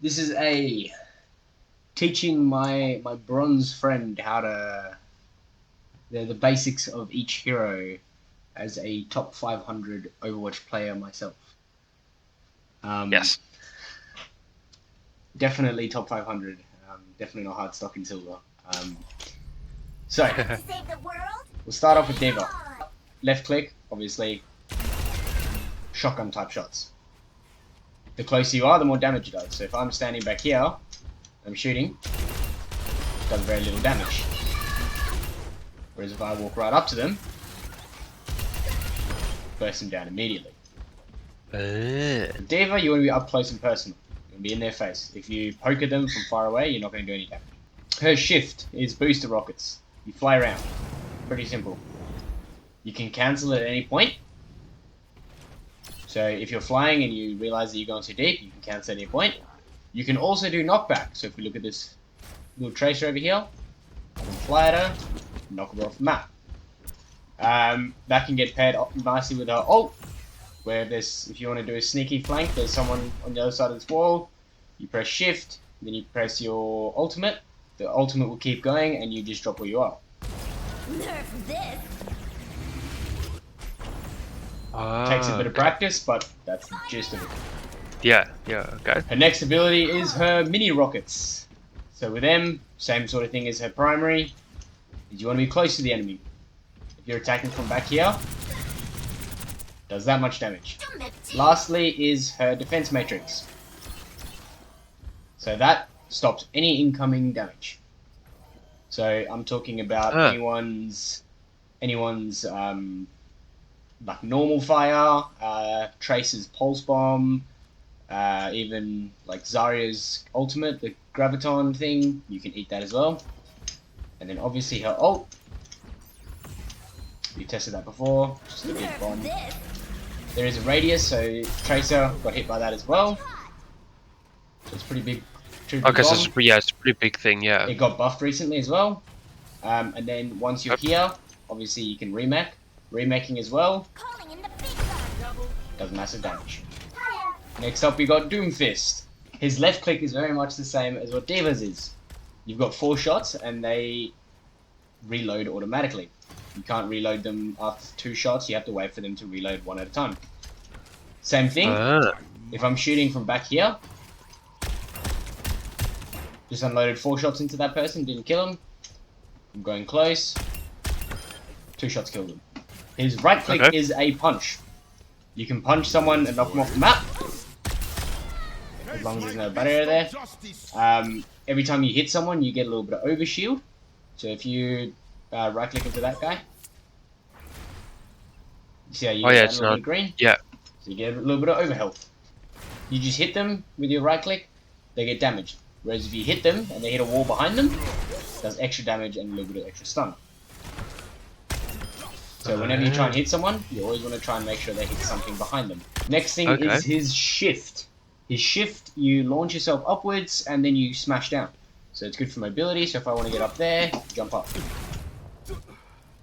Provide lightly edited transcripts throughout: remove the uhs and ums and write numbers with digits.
This is a teaching my bronze friend how to the basics of each hero as a top 500 Overwatch player myself. Yes. Definitely top 500. Definitely not hard stock in silver. So we'll start off with D.Va. Left click, obviously. Shotgun type shots. The closer you are, the more damage it does. So if I'm standing back here, I'm shooting, it does very little damage. Whereas if I walk right up to them, burst them down immediately. With D.Va, you want to be up close and personal. You want to be in their face. If you poke at them from far away, you're not going to do any damage. Her shift is booster rockets. You fly around. Pretty simple. You can cancel it at any point. So if you're flying and you realise that you're going too deep, you can cancel at any point. You can also do knockback. So if we look at this little tracer over here, I can fly at her, knock her off the map. That can get paired up nicely with her ult, where if you want to do a sneaky flank, there's someone on the other side of this wall. You press shift, then you press your ultimate. The ultimate will keep going, and you just drop where you are. Nerf this. Takes a bit of practice, but that's the gist of it. Yeah, okay. Her next ability is her mini rockets. So with them, same sort of thing as her primary. You want to be close to the enemy. If you're attacking from back here, does that much damage. Lastly is her defense matrix. So that stops any incoming damage. So I'm talking about anyone's like normal fire, Tracer's pulse bomb, even like Zarya's ultimate, the graviton thing. You can eat that as well. And then obviously her ult. We tested that before. Just a big bomb. There is a radius, so Tracer got hit by that as well. So it's pretty big. Okay, so it's a pretty big thing, yeah. It got buffed recently as well. And then once you're here, obviously you can remake. Remaking as well does massive damage. Next up we got Doomfist. His left click is very much the same as what D.Va's is. You've got 4 shots and they reload automatically. You can't reload them after 2 shots, you have to wait for them to reload 1 at a time. Same thing, if I'm shooting from back here, just unloaded 4 shots into that person, didn't kill him. I'm going close, 2 shots killed him. His right click is a punch. You can punch someone and knock them off the map, as long as there's no barrier there. Every time you hit someone, you get a little bit of overshield. So if you right click into that guy, you see how you get a little bit of green? Yeah. So you get a little bit of overhealth. You just hit them with your right click, they get damaged. Whereas if you hit them and they hit a wall behind them, it does extra damage and a little bit of extra stun. So whenever you try and hit someone, you always want to try and make sure they hit something behind them. Next thing is his shift. His shift, you launch yourself upwards and then you smash down. So it's good for mobility, so if I want to get up there, jump up.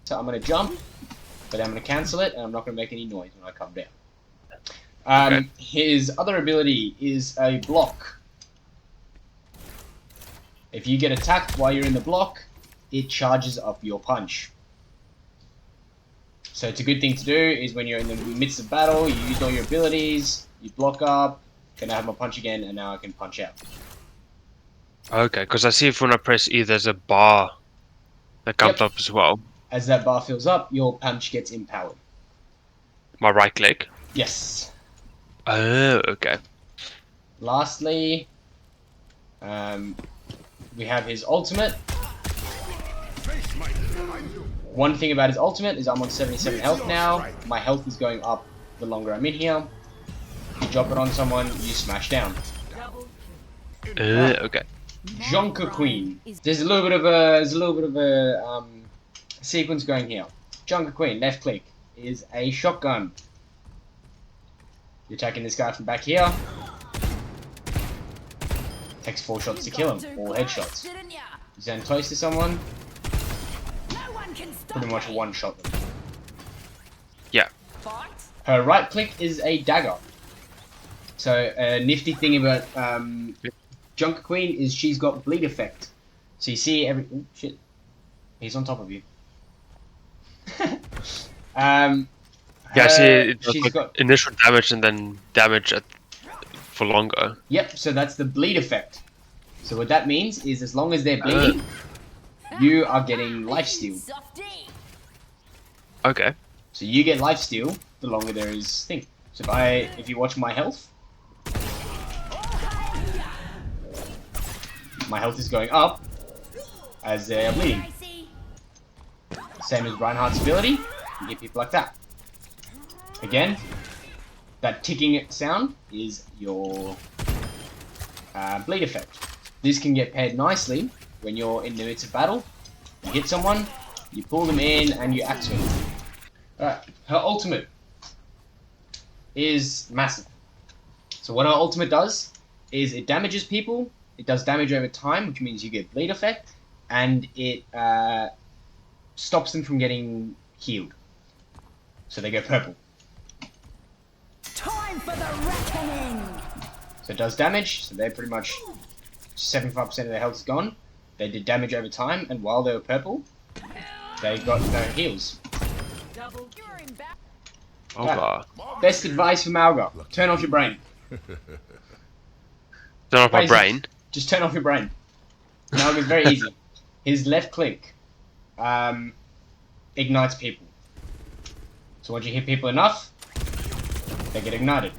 So I'm going to jump, but I'm going to cancel it and I'm not going to make any noise when I come down. His other ability is a block. If you get attacked while you're in the block, it charges up your punch. So it's a good thing to do is when you're in the midst of battle, you use all your abilities, you block up, can I have my punch again, and now I can punch out. Okay, because I see if when I press E, there's a bar that comes up as well. As that bar fills up, your punch gets empowered. My right click? Yes. Oh, okay. Lastly, we have his ultimate. One thing about his ultimate is I'm on 77 health now. My health is going up the longer I'm in here. You drop it on someone, you smash down. Okay. Jonker Queen. There's a little bit of a sequence going here. Jonker Queen, left click, is a shotgun. You're attacking this guy from back here. Takes 4 shots to kill him, all headshots. You stand close to someone, pretty much one shot them. Yeah. Her right click is a dagger. So a nifty thing about Junker Queen is she's got bleed effect. So you see every... Oh, shit. He's on top of you. Yeah, I see it does she's like got... initial damage and then damage for longer. Yep, so that's the bleed effect. So what that means is as long as they're bleeding, you are getting lifesteal. Softy. Okay. So you get lifesteal the longer there is thing. So if you watch my health, my health is going up as they're bleeding. Same as Reinhardt's ability, you get people like that. Again, that ticking sound is your bleed effect. This can get paired nicely when you're in the midst of battle. You hit someone, you pull them in, and you activate them. Alright, her ultimate is massive. So what her ultimate does is it damages people, it does damage over time, which means you get bleed effect, and it stops them from getting healed. So they go purple. Time for the reckoning. So it does damage, so they're pretty much 75% of their health is gone. They did damage over time, and while they were purple, they got no heals. Malgar. Best advice for Malgar: turn off your brain. Turn off my Basic. brain. Just turn off your brain. Malgar's very easy. His left click ignites people. So once you hit people enough, they get ignited.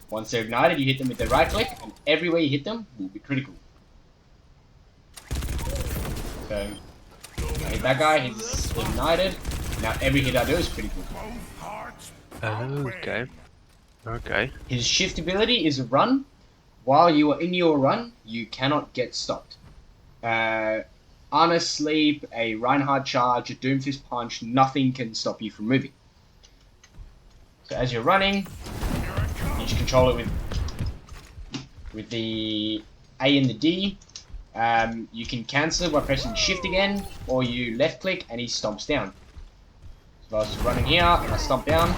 Once they're ignited, you hit them with the right click, and everywhere you hit them will be critical. So, I hit that guy, he's ignited. Now every hit I do is critical. Okay. Okay. His shift ability is a run. While you are in your run, you cannot get stopped. Armor Sleep, a Reinhardt charge, a Doomfist punch, nothing can stop you from moving. So as you're running, you just control it with the A and the D. You can cancel by pressing shift again, or you left click and he stomps down. So if I was running here and I stomp down,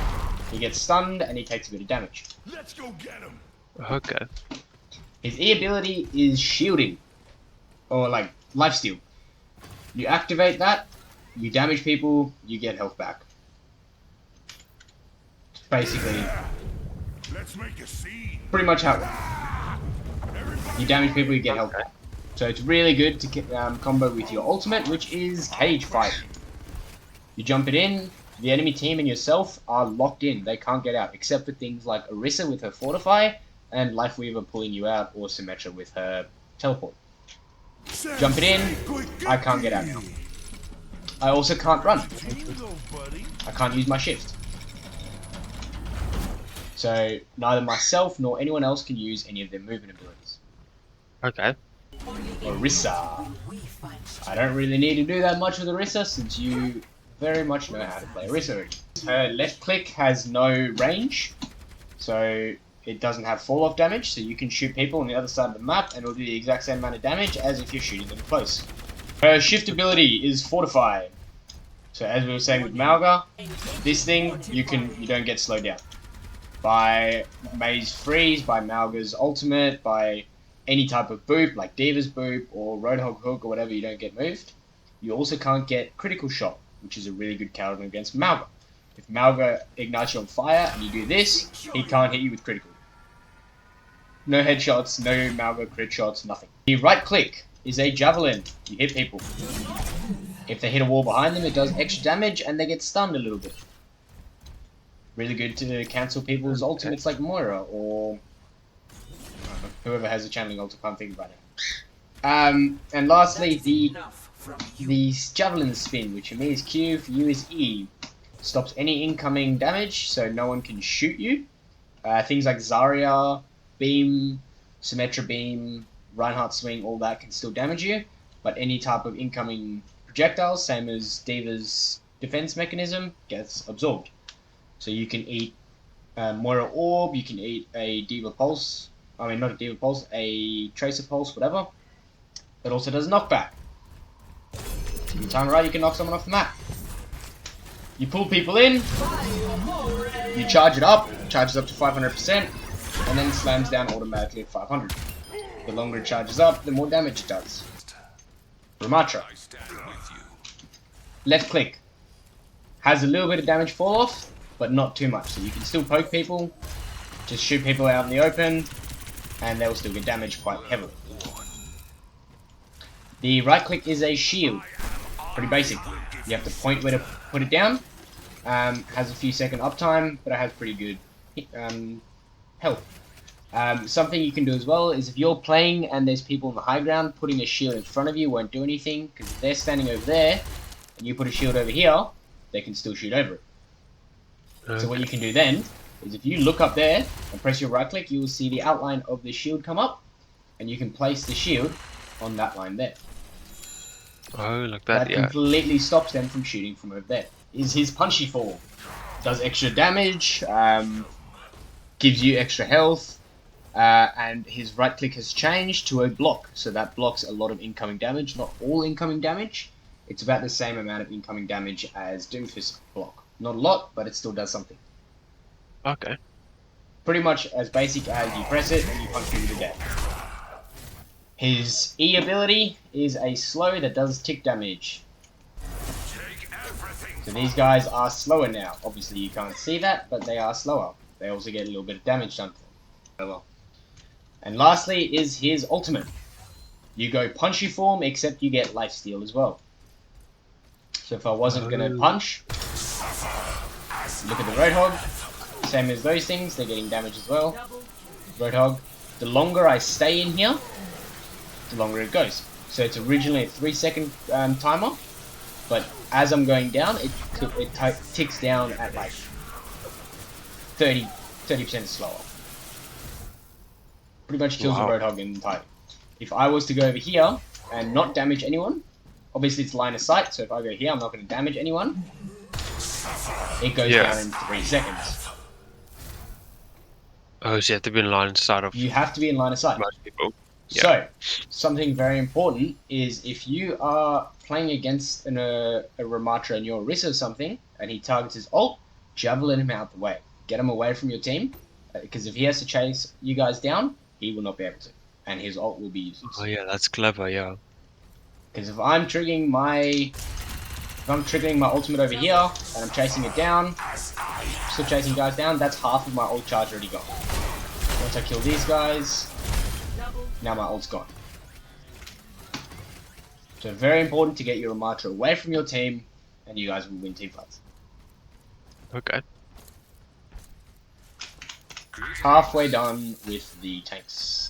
he gets stunned and he takes a bit of damage. Let's go get him. Okay. His E ability is shielding, or like lifesteal. You activate that, you damage people, you get health back. Basically, Let's make a scene. pretty much how it works. You damage people, you get health back. So it's really good to combo with your ultimate, which is Cage Fight. You jump it in, the enemy team and yourself are locked in. They can't get out, except for things like Orisa with her Fortify, and Lifeweaver pulling you out, or Symmetra with her Teleport. Jump it in, I can't get out now. I also can't run. I can't use my shift. So neither myself nor anyone else can use any of their movement abilities. Okay. Orisa. I don't really need to do that much with Orisa since you very much know how to play Orisa already. Her left click has no range, so it doesn't have fall off damage, so you can shoot people on the other side of the map and it'll do the exact same amount of damage as if you're shooting them close. Her shift ability is Fortify. So as we were saying with Malgar, this thing you don't get slowed down. By May's Freeze, by Malgar's ultimate, by any type of boop like Diva's boop or Roadhog Hook or whatever, you don't get moved. You also can't get critical shot, which is a really good counter against Malgar. If Malgar ignites you on fire and you do this, he can't hit you with critical. No headshots, no Malgar crit shots, nothing. The right click is a javelin. You hit people. If they hit a wall behind them, it does extra damage and they get stunned a little bit. Really good to cancel people's ultimates like Moira or whoever has a channeling ult, I can't think about it. And lastly, the javelin spin, which for me is Q, for you is E. Stops any incoming damage, so no one can shoot you. Things like Zarya, Beam, Symmetra Beam, Reinhardt Swing, all that can still damage you, but any type of incoming projectiles, same as Diva's defense mechanism, gets absorbed. So you can eat Moira Orb, you can eat a Diva Pulse, I mean not a Diva Pulse, a Tracer Pulse, whatever. It also does knockback. If you time it right, you can knock someone off the map. You pull people in, you charge it up, charges up to 500%, and then slams down automatically at 500. The longer it charges up, the more damage it does. Ramatra. I stand with you. Left click. Has a little bit of damage fall off, but not too much. So you can still poke people, just shoot people out in the open, and they'll still get damaged quite heavily. The right click is a shield. Pretty basic. You have to point where to put it down. Has a few second uptime, but it has pretty good health. Something you can do as well is if you're playing and there's people on the high ground, putting a shield in front of you won't do anything, because if they're standing over there and you put a shield over here, they can still shoot over it. Okay. So what you can do then is if you look up there and press your right click, you will see the outline of the shield come up, and you can place the shield on that line there. Oh, like that, That yeah. completely stops them from shooting from over there. Is his punchy fall. Does extra damage, gives you extra health, and his right click has changed to a block, so that blocks a lot of incoming damage. Not all incoming damage. It's about the same amount of incoming damage as Doomfist block. Not a lot, but it still does something. Okay. Pretty much as basic as you press it and you punch people to death. His E ability is a slow that does tick damage. Take everything. So these guys are slower now. Obviously you can't see that, but they are slower. They also get a little bit of damage done to them. Oh well. And lastly is his ultimate. You go punchy form, except you get lifesteal as well. So if I wasn't going to punch, look at the Roadhog. Same as those things, they're getting damage as well. Roadhog. The longer I stay in here, the longer it goes. So it's originally a 3-second timer, but as I'm going down, it ticks down at like 30% slower. Pretty much kills Wow. the Roadhog entirely. If I was to go over here and not damage anyone, obviously it's line of sight, so if I go here, I'm not going to damage anyone. It goes Yeah. down in 3 seconds. Oh, so you have to be in line inside of You have to be in line of sight. most people. Yeah. So, something very important is if you are playing against a Ramatra and you're Riss or something, and he targets his ult, javelin him out the way. Get him away from your team, because if he has to chase you guys down, he will not be able to. And his ult will be useless. Oh yeah, that's clever, yeah. Because if I'm triggering my ultimate over here, and I'm chasing it down, still chasing guys down, that's half of my ult charge already gone. Once I kill these guys, now my ult's gone. So very important to get your Ramatra away from your team, and you guys will win team fights. Okay. Halfway done with the tanks.